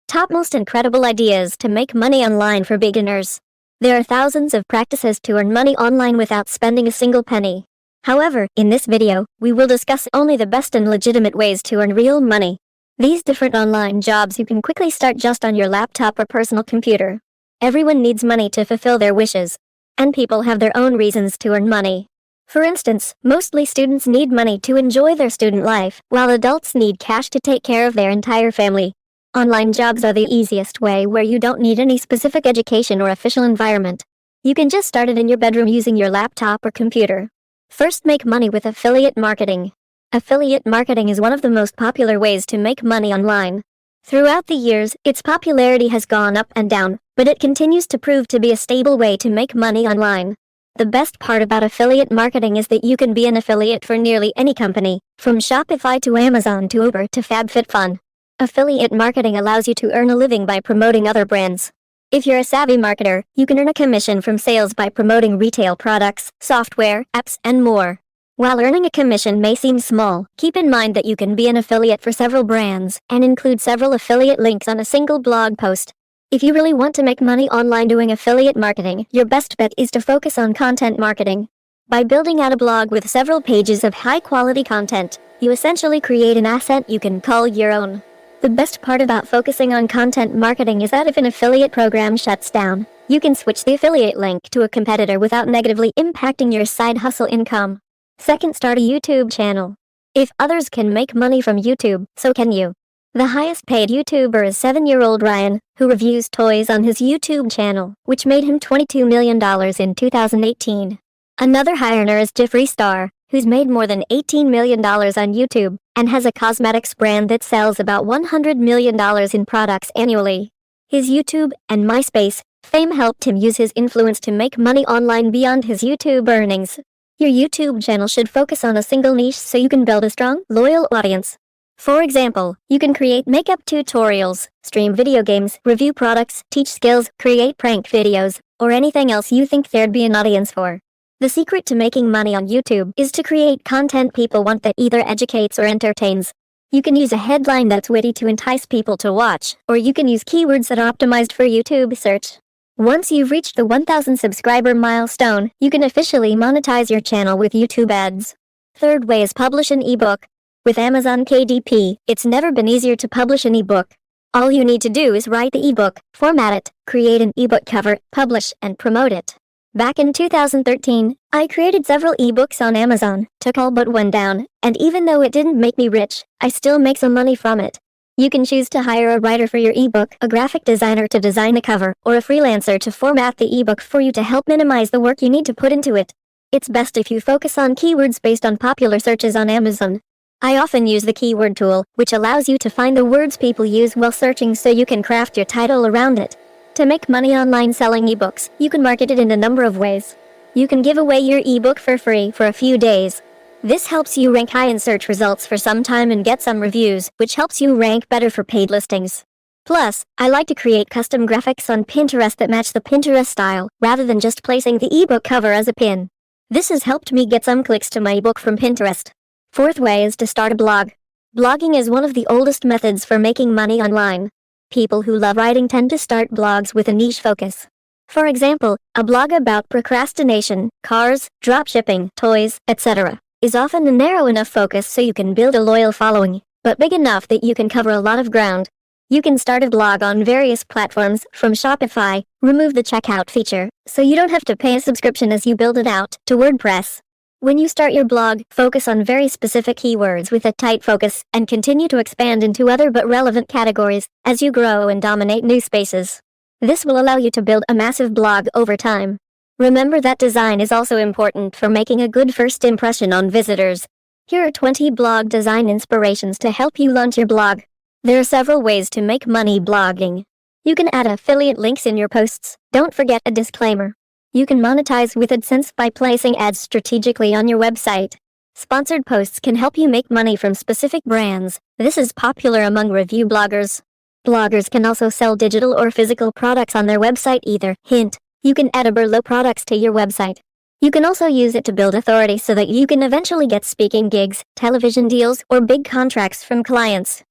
Top most incredible ideas to make money online for beginners. There are thousands of practices to earn money online without spending a single penny. However, in this video, we will discuss only the best and legitimate ways to earn real money. These different online jobs you can quickly start just on your laptop or personal computer. Everyone needs money to fulfill their wishes, and people have their own reasons to earn money. For instance, mostly students need money to enjoy their student life, while adults need cash to take care of their entire family. Online jobs are the easiest way where you don't need any specific education or official environment. You can just start it in your bedroom using your laptop or computer. First, make money with affiliate marketing. Affiliate marketing is one of the most popular ways to make money online. Throughout the years, its popularity has gone up and down, but it continues to prove to be a stable way to make money online. The best part about affiliate marketing is that you can be an affiliate for nearly any company, from Shopify to Amazon to Uber to FabFitFun. Affiliate marketing allows you to earn a living by promoting other brands. If you're a savvy marketer, you can earn a commission from sales by promoting retail products, software, apps, and more. While earning a commission may seem small, keep in mind that you can be an affiliate for several brands and include several affiliate links on a single blog post. If you really want to make money online doing affiliate marketing, your best bet is to focus on content marketing. By building out a blog with several pages of high-quality content, you essentially create an asset you can call your own. The best part about focusing on content marketing is that if an affiliate program shuts down, you can switch the affiliate link to a competitor without negatively impacting your side hustle income. Second, start a YouTube channel. If others can make money from YouTube, so can you. The highest paid YouTuber is 7-year-old Ryan, who reviews toys on his YouTube channel, which made him $22 million in 2018. Another high earner is Jeffree Star, who's made more than $18 million on YouTube, and has a cosmetics brand that sells about $100 million in products annually. His YouTube and MySpace fame helped him use his influence to make money online beyond his YouTube earnings. Your YouTube channel should focus on a single niche so you can build a strong, loyal audience. For example, you can create makeup tutorials, stream video games, review products, teach skills, create prank videos, or anything else you think there'd be an audience for. The secret to making money on YouTube is to create content people want that either educates or entertains. You can use a headline that's witty to entice people to watch, or you can use keywords that are optimized for YouTube search. Once you've reached the 1,000 subscriber milestone, you can officially monetize your channel with YouTube ads. Third way is publish an ebook. With Amazon KDP, it's never been easier to publish an ebook. All you need to do is write the ebook, format it, create an ebook cover, publish, and promote it. Back in 2013, I created several ebooks on Amazon, took all but one down, and even though it didn't make me rich, I still make some money from it. You can choose to hire a writer for your ebook, a graphic designer to design the cover, or a freelancer to format the ebook for you to help minimize the work you need to put into it. It's best if you focus on keywords based on popular searches on Amazon. I often use the keyword tool, which allows you to find the words people use while searching so you can craft your title around it. To make money online selling ebooks, you can market it in a number of ways. You can give away your ebook for free for a few days. This helps you rank high in search results for some time and get some reviews, which helps you rank better for paid listings. Plus, I like to create custom graphics on Pinterest that match the Pinterest style, rather than just placing the ebook cover as a pin. This has helped me get some clicks to my ebook from Pinterest. Fourth way is to start a blog. Blogging is one of the oldest methods for making money online. People who love writing tend to start blogs with a niche focus. For example, a blog about procrastination, cars, dropshipping, toys, etc. is often a narrow enough focus so you can build a loyal following, but big enough that you can cover a lot of ground. You can start a blog on various platforms, from Shopify, remove the checkout feature, so you don't have to pay a subscription as you build it out, to WordPress. When you start your blog, focus on very specific keywords with a tight focus, and continue to expand into other but relevant categories as you grow and dominate new spaces. This will allow you to build a massive blog over time. Remember that design is also important for making a good first impression on visitors. Here are 20 blog design inspirations to help you launch your blog. There are several ways to make money blogging. You can add affiliate links in your posts. Don't forget a disclaimer. You can monetize with AdSense by placing ads strategically on your website. Sponsored posts can help you make money from specific brands. This is popular among review bloggers. Bloggers can also sell digital or physical products on their website either. Hint, you can add Aberlo products to your website. You can also use it to build authority so that you can eventually get speaking gigs, television deals, or big contracts from clients.